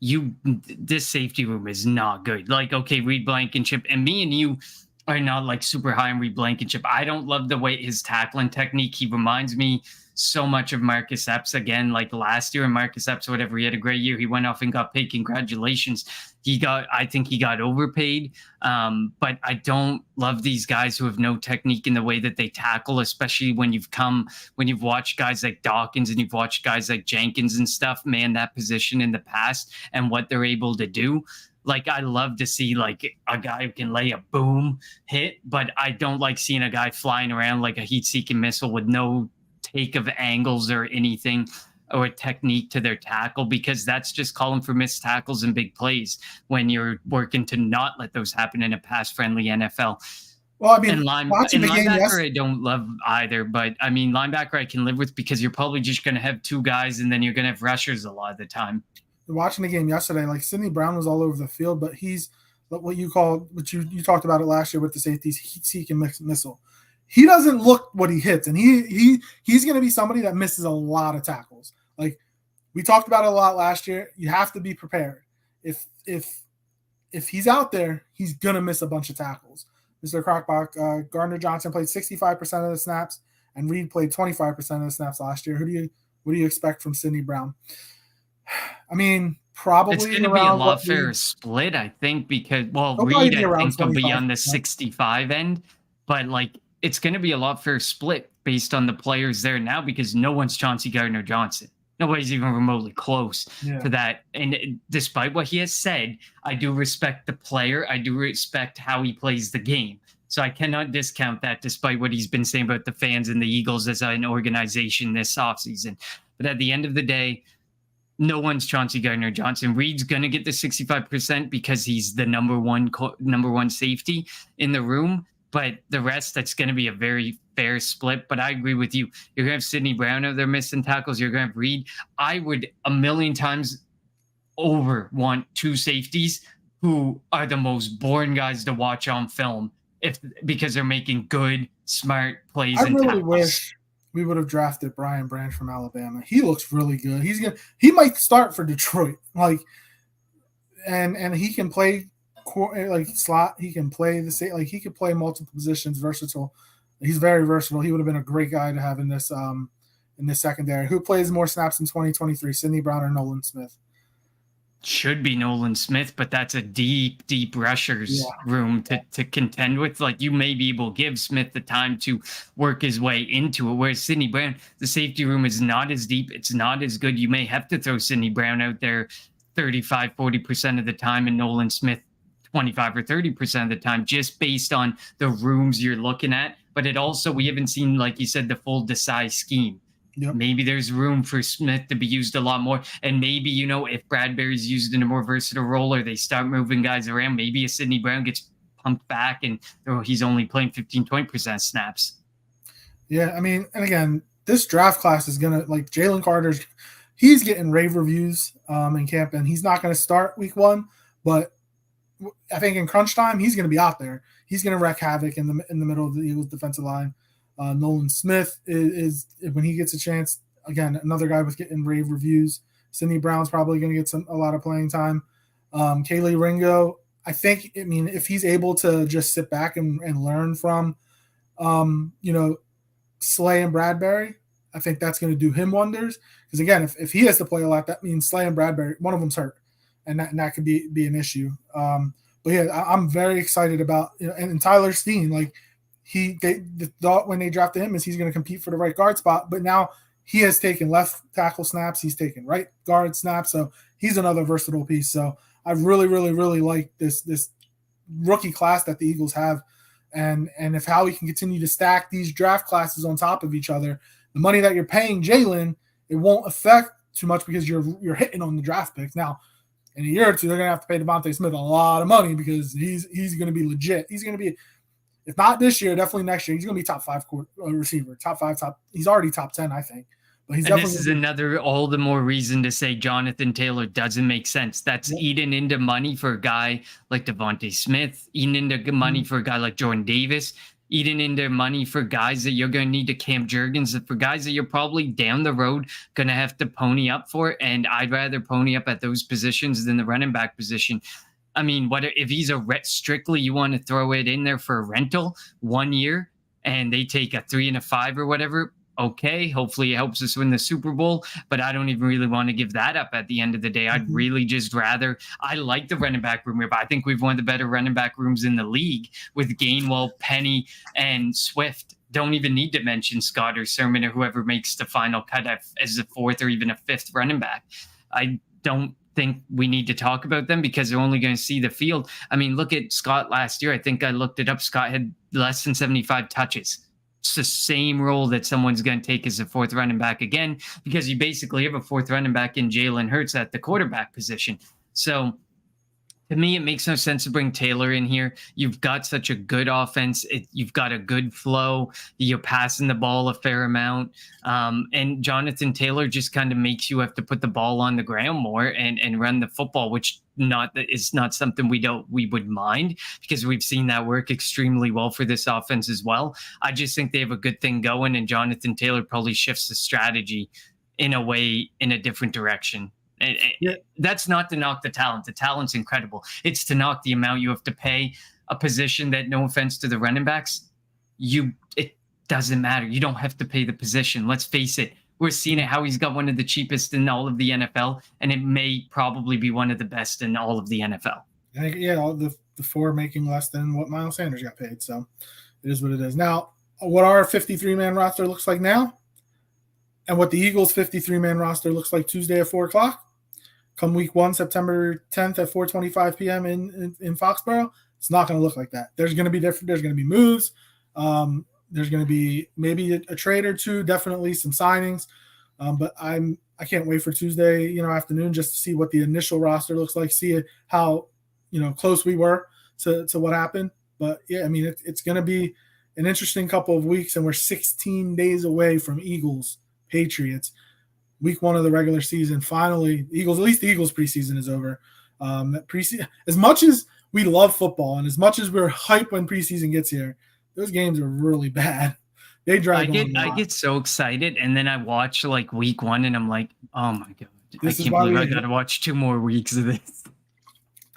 this safety room is not good. Like, okay, Reed Blankenship, and me and you are not like super high on Reed Blankenship. I don't love the way his tackling technique. He reminds me so much of Marcus Epps again, like last year. And Marcus Epps, whatever, he had a great year. He went off and got paid. Congratulations. I think he got overpaid. But I don't love these guys who have no technique in the way that they tackle, especially when you've watched guys like Dawkins and you've watched guys like Jenkins and stuff man that position in the past and what they're able to do. Like, I love to see like a guy who can lay a boom hit, but I don't like seeing a guy flying around like a heat-seeking missile with no take of angles or anything or technique to their tackle, because that's just calling for missed tackles and big plays when you're working to not let those happen in a pass-friendly NFL. Well, I mean, and linebacker, I don't love either, but I mean, linebacker I can live with because you're probably just going to have two guys and then you're going to have rushers a lot of the time. Watching the game yesterday, like Sidney Brown was all over the field, but he's what you talked about it last year with the safeties, heat-seeking missile. He doesn't look what he hits, and he's going to be somebody that misses a lot of tackles. Like we talked about it a lot last year. You have to be prepared. If he's out there, he's going to miss a bunch of tackles. Mr. Crockbach, Gardner Johnson played 65% of the snaps, and Reed played 25% of the snaps last year. What do you expect from Sidney Brown? I mean, probably it's going to be a lot fairer split, I think, because Reed, I think, will be on the 65 end, but like it's going to be a lot fairer split based on the players there now because no one's Chauncey Gardner-Johnson. Nobody's even remotely close to that. And despite what he has said, I do respect the player. I do respect how he plays the game. So I cannot discount that despite what he's been saying about the fans and the Eagles as an organization this offseason. But at the end of the day, no one's Chauncey Gardner-Johnson. Reed's going to get the 65% because he's the number one safety in the room. But the rest, that's going to be a very fair split. But I agree with you. You're going to have Sidney Brown out there missing tackles. You're going to have Reed. I would a million times over want two safeties who are the most boring guys to watch on film because they're making good, smart plays. I really wish we would have drafted Brian Branch from Alabama. He looks really good. He might start for Detroit. Like, and he can play like slot. He can play he could play multiple positions, versatile. He's very versatile. He would have been a great guy to have in this secondary. Who plays more snaps in 2023, Sidney Brown or Nolan Smith? Should be Nolan Smith, but that's a deep rushers room to contend with. Like, you may be able to give Smith the time to work his way into it, whereas Sidney Brown, the safety room is not as deep. It's not as good. You may have to throw Sidney Brown out there 35-40% of the time and Nolan Smith 25 or 30% of the time, just based on the rooms you're looking at. But it also, we haven't seen, like you said, the full Desai scheme. Yep. Maybe there's room for Smith to be used a lot more. And maybe, if Bradbury's used in a more versatile role or they start moving guys around, maybe a Sidney Brown gets pumped back and he's only playing 15-20% snaps. Yeah, I mean, and again, this draft class is going to, like Jalen Carter's, he's getting rave reviews in camp, and he's not going to start week 1, but I think in crunch time, he's going to be out there. He's going to wreak havoc in the middle of the Eagles defensive line. Nolan Smith is when he gets a chance, again, another guy with getting rave reviews. Sidney Brown's probably going to get a lot of playing time. Kaylee Ringo, if he's able to just sit back and learn from, Slay and Bradbury, I think that's going to do him wonders. Because again, if he has to play a lot, that means Slay and Bradbury, one of them's hurt, and that could be an issue. But yeah, I'm very excited about and Tyler Steen, like. The thought when they drafted him is he's going to compete for the right guard spot, but now he has taken left tackle snaps, he's taken right guard snaps, so he's another versatile piece. So I really, really, really like this rookie class that the Eagles have, and if how we can continue to stack these draft classes on top of each other, the money that you're paying Jalen, it won't affect too much because you're hitting on the draft picks. Now, in a year or two, they're going to have to pay Devontae Smith a lot of money because he's going to be legit. He's going to be. If not this year, definitely next year. He's going to be top 5 receiver, top 5, He's already top 10, I think. But he's this is another all the more reason to say Jonathan Taylor doesn't make sense. That's eating into money for a guy like Devontae Smith, eating into money for a guy like Jordan Davis, eating into money for guys that you're going to need to Cam Jurgens, for guys that you're probably down the road going to have to pony up for. And I'd rather pony up at those positions than the running back position. I mean, what if he's strictly you want to throw it in there for a rental 1 year and they take a 3 and a 5 or whatever? okay. Hopefully it helps us win the Super Bowl, but I don't even really want to give that up at the end of the day. I'd really just rather, I like the running back room here, but I think we've one of the better running back rooms in the league with Gainwell, Penny, and Swift. Don't even need to mention Scott or Sermon or whoever makes the final cut as a fourth or even a fifth running back. I don't think we need to talk about them because they're only going to see the field. I mean, look at Scott last year. I think I looked it up. Scott had less than 75 touches. It's the same role that someone's going to take as a fourth running back again, because you basically have a fourth running back in Jalen Hurts at the quarterback position. So to me, it makes no sense to bring Taylor in here. You've got such a good offense. You've got a good flow. You're passing the ball a fair amount. And Jonathan Taylor just kind of makes you have to put the ball on the ground more and run the football, which is not something we would mind, because we've seen that work extremely well for this offense as well. I just think they have a good thing going, and Jonathan Taylor probably shifts the strategy in a different direction. Yeah. That's not to knock the talent. The talent's incredible. It's to knock the amount you have to pay a position that, no offense to the running backs, it doesn't matter. You don't have to pay the position. Let's face it. We're seeing it how he's got one of the cheapest in all of the NFL, and it may probably be one of the best in all of the NFL. Yeah, the four making less than what Miles Sanders got paid. So it is what it is. Now, what our 53-man roster looks like now, and what the Eagles' 53-man roster looks like Tuesday at 4 o'clock, come week 1, September 10th at 4:25 p.m. in Foxborough, it's not going to look like that. There's going to be different. There's going to be moves. There's going to be maybe a trade or two, definitely some signings. But I can't wait for Tuesday, afternoon, just to see what the initial roster looks like, see how, close we were to what happened. But yeah, I mean, it's going to be an interesting couple of weeks, and we're 16 days away from Eagles Patriots. Week 1 of the regular season, finally, at least the Eagles preseason is over. Preseason, as much as we love football and as much as we're hyped when preseason gets here, those games are really bad. They drag on. I get so excited, and then I watch like week 1, and I'm like, oh my god, I can't believe I got to watch 2 more weeks of this.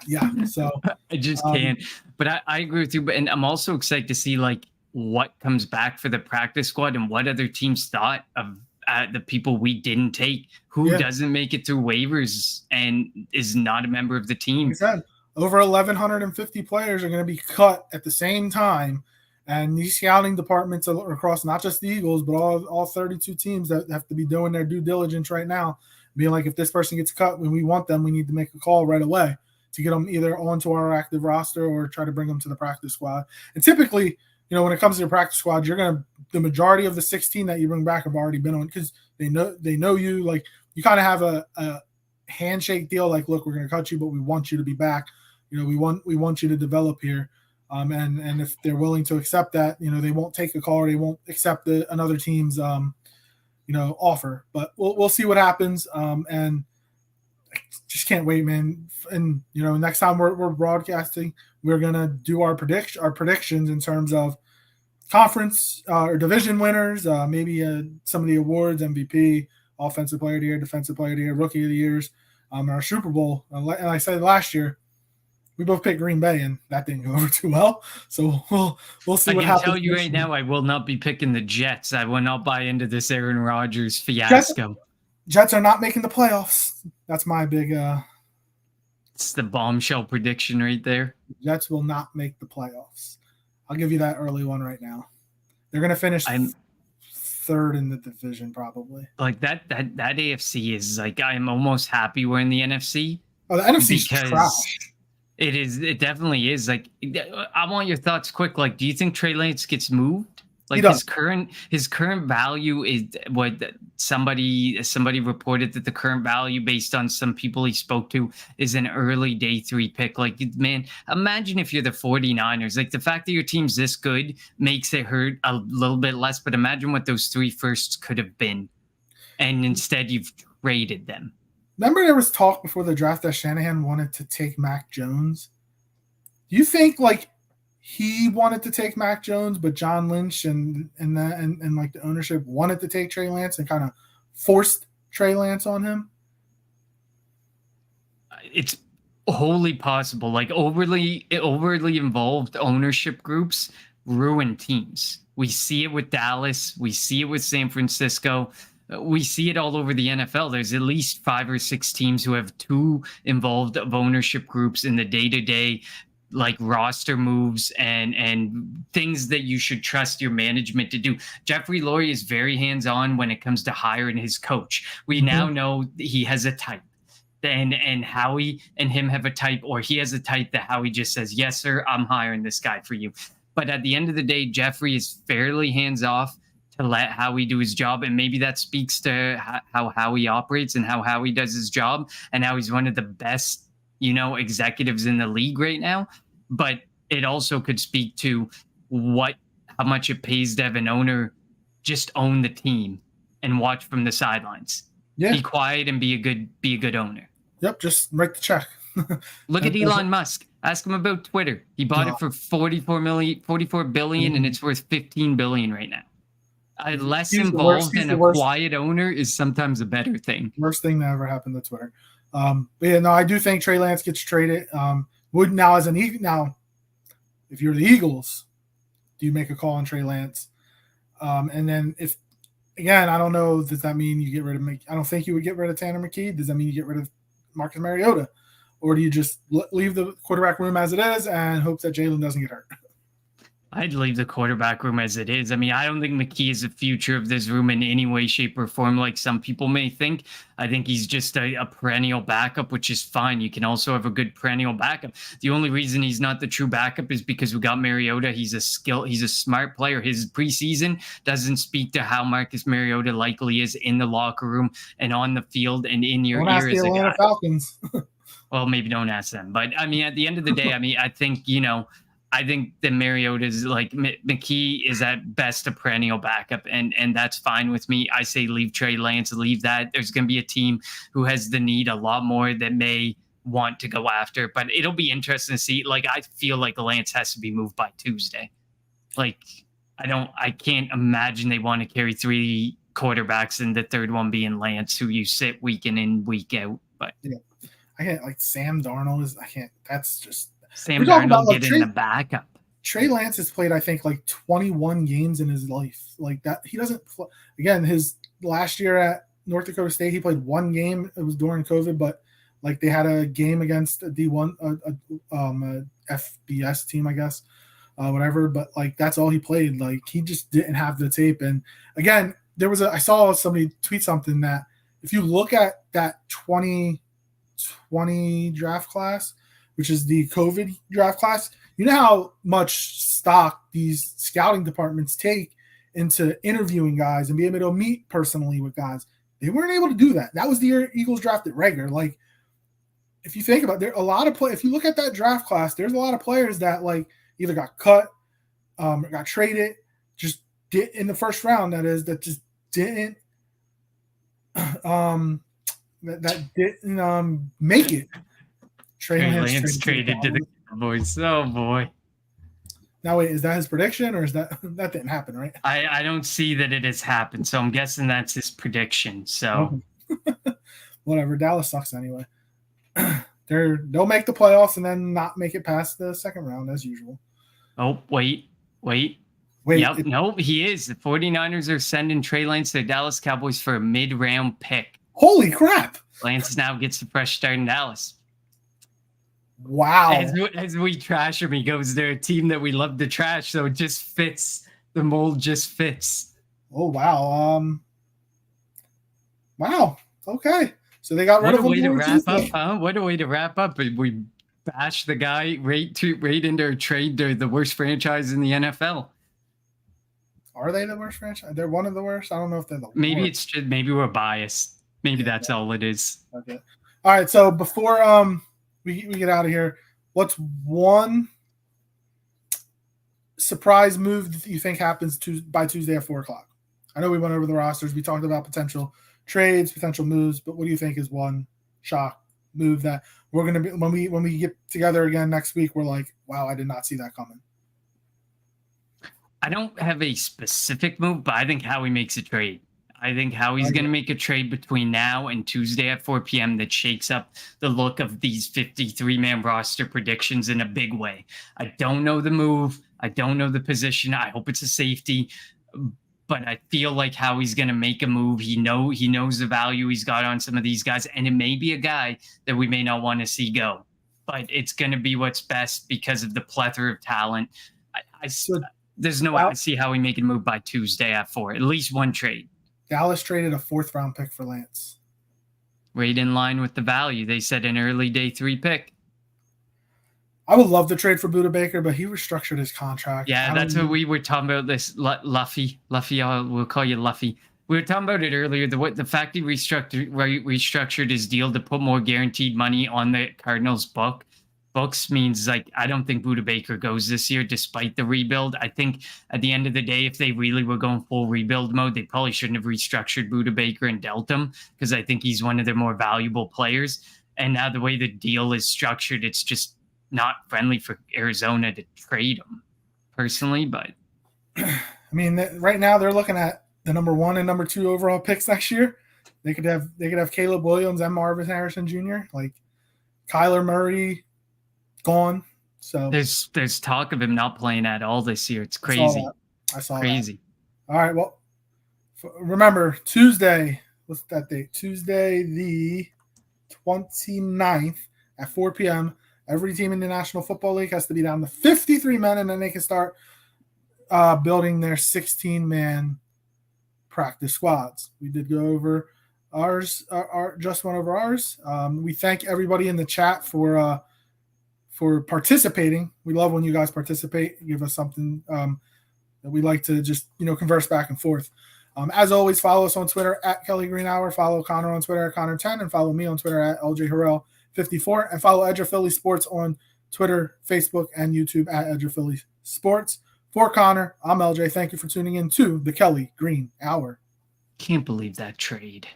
Yeah, so I just can't. But I agree with you. And I'm also excited to see like what comes back for the practice squad and what other teams thought of the people we didn't take, who doesn't make it through waivers and is not a member of the team. Like I said, over 1,150 players are going to be cut at the same time. And these scouting departments across not just the Eagles, but all 32 teams that have to be doing their due diligence right now, being like, if this person gets cut when we want them, we need to make a call right away to get them either onto our active roster or try to bring them to the practice squad. And typically, when it comes to the practice squad, the majority of the 16 that you bring back have already been on, because they know you. Like, you kind of have a handshake deal. Like, look, we're going to cut you, but we want you to be back. We want you to develop here. And if they're willing to accept that, they won't take a call or they won't accept another team's, offer. But we'll see what happens. And I just can't wait, man. And next time we're broadcasting, we're gonna do our predictions in terms of conference or division winners, maybe some of the awards, MVP, Offensive Player of the Year, Defensive Player of the Year, Rookie of the Years, our Super Bowl. And I said last year, we both picked Green Bay, and that didn't go over too well. So we'll see what happens. I can tell you right now, I will not be picking the Jets. I will not buy into this Aaron Rodgers fiasco. Jets are not making the playoffs. That's my big. It's the bombshell prediction right there. Jets will not make the playoffs. I'll give you that early one right now. They're going to finish third in the division, probably. Like that AFC is like, I'm almost happy we're in the NFC. Oh, the NFC is trash. It is. It definitely is. Like, I want your thoughts quick. Like, do you think Trey Lance gets moved? Like, his current value is what somebody reported that the current value, based on some people he spoke to, is an early day 3 pick. Like, man, imagine if you're the 49ers. Like, the fact that your team's this good makes it hurt a little bit less. But imagine what those 3 firsts could have been, and instead you've traded them. Remember, there was talk before the draft that Shanahan wanted to take Mac Jones. Do you think like he wanted to take Mac Jones, but John Lynch and like the ownership wanted to take Trey Lance and kind of forced Trey Lance on him? It's wholly possible. Like overly involved ownership groups ruin teams. We see it with Dallas. We see it with San Francisco. We see it all over the NFL. There's at least 5 or 6 teams who have too involved of ownership groups in the day-to-day, like roster moves and things that you should trust your management to do. Jeffrey Lurie is very hands-on when it comes to hiring his coach. We now know he has a type. And Howie and him have a type, or he has a type that Howie just says, yes, sir, I'm hiring this guy for you. But at the end of the day, Jeffrey is fairly hands-off to let Howie do his job. And maybe that speaks to how Howie operates and how Howie does his job and how he's one of the best, executives in the league right now. But it also could speak to how much it pays to have an owner just own the team and watch from the sidelines. Yeah. Be quiet and be a good owner. Yep, just write the check. Look at Elon Musk. Ask him about Twitter. He bought it for $44 billion, and it's worth $15 billion right now. Less involved and a quiet owner is sometimes a better thing. Worst thing that ever happened to Twitter. But yeah, no, I do think Trey Lance gets traded. Would now as an Eagle, if you're the Eagles, do you make a call on Trey Lance? And then again, I don't know. Does that mean you get rid of I don't think you would get rid of Tanner McKee. Does that mean you get rid of Marcus Mariota? Or do you just leave the quarterback room as it is and hope that Jalen doesn't get hurt? I'd leave the quarterback room as it is. I mean, I don't think McKee is the future of this room in any way, shape, or form like some people may think. I think he's just a perennial backup, which is fine. You can also have a good perennial backup. The only reason he's not the true backup is because we got Mariota. He's a smart player. His preseason doesn't speak to how Marcus Mariota likely is in the locker room and on the field and in your ear as a guy. Falcons. Well, maybe don't ask them. But, I mean, at the end of the day, I think, I think that Mariota is like McKee is at best a perennial backup, and that's fine with me. I say leave Trey Lance, leave that. There's going to be a team who has the need a lot more that may want to go after, but it'll be interesting to see. Like, I feel like Lance has to be moved by Tuesday. Like, I can't imagine they want to carry 3 quarterbacks and the third one being Lance, who you sit week in and week out. But yeah, I can't like Sam Darnold that's just. Sam Darnold get in the backup. Trey Lance has played, I think, like 21 games in his life. Like that, he doesn't. Again, his last year at North Dakota State, he played 1 game. It was during COVID, but like they had a game against a D1, a FBS team, I guess, whatever. But like that's all he played. Like he just didn't have the tape. And again, I saw somebody tweet something that if you look at that 2020 draft class, which is the COVID draft class, you know how much stock these scouting departments take into interviewing guys and being able to meet personally with guys. They weren't able to do that. That was the year Eagles drafted regular. Like, if you think about it, there are a lot of if you look at that draft class, there's a lot of players that like either got cut, got traded, just did in the first round. That is, that just didn't, that didn't make it. Trey Lance traded to the Cowboys. Oh boy! Now wait, is that his prediction or is that didn't happen, right? I don't see that it has happened, so I'm guessing that's his prediction. So whatever. Dallas sucks anyway. They'll make the playoffs and then not make it past the second round as usual. Oh wait. Yep, no, he is. The 49ers are sending Trey Lance to the Dallas Cowboys for a mid-round pick. Holy crap! Lance now gets a fresh start in Dallas. Wow. As we trash him, he goes, they're a team that we love to trash, so it just fits. The mold just fits. Oh, wow. Wow. Okay. So they got rid of him. What a way to wrap up, huh? What a way to wrap up. We bash the guy right into a trade to the worst franchise in the NFL. Are they the worst franchise? They're one of the worst? I don't know if they're the maybe worst. It's just, maybe we're biased. Maybe that's all it is. Okay. All right. So before we get out of here, what's one surprise move that you think happens by Tuesday at 4:00? I know we went over the rosters. We talked about potential trades, potential moves, but what do you think is one shock move that we're going to be when we get together again next week? We're like, wow, I did not see that coming. I don't have a specific move, but I think Howie makes a trade. I think Howie's going to make a trade between now and Tuesday at 4 p.m. that shakes up the look of these 53-man roster predictions in a big way. I don't know the move. I don't know the position. I hope it's a safety, but I feel like Howie's going to make a move. He knows the value he's got on some of these guys, and it may be a guy that we may not want to see go, but it's going to be what's best because of the plethora of talent. There's no way I see Howie making a move by Tuesday at 4. At least one trade. Dallas traded a 4th-round pick for Lance. Right in line with the value. They said an early day 3 pick. I would love to trade for Buda Baker, but he restructured his contract. Yeah, that's what we were talking about. This Luffy, we'll call you Luffy. We were talking about it earlier. The fact he restructured his deal to put more guaranteed money on the Cardinals books means, like, I don't think Buda Baker goes this year despite the rebuild. I think at the end of the day, if they really were going full rebuild mode, they probably shouldn't have restructured Buda Baker and dealt him, because I think he's one of their more valuable players. And now the way the deal is structured, it's just not friendly for Arizona to trade him personally. But I mean, right now they're looking at the number 1 and number 2 overall picks next year. They could have Caleb Williams and Marvin Harrison Jr. Like Kyler Murray gone. So there's talk of him not playing at all this year. It's crazy. I saw crazy. That. All right. Well, remember Tuesday. What's that date? Tuesday the 29th at 4 p.m. Every team in the National Football League has to be down to 53 men, and then they can start building their 16-man practice squads. We did go over ours, just went over ours. We thank everybody in the chat for participating. We love when you guys participate. Give us something that we like to just converse back and forth. As always, follow us on Twitter at Kelly Green Hour. Follow Connor on Twitter at Connor10, and follow me on Twitter at LJ Harrell54, and follow Edge of Philly Sports on Twitter, Facebook, and YouTube at Edge of Philly Sports. For Connor, I'm LJ. Thank you for tuning in to the Kelly Green Hour. Can't believe that trade.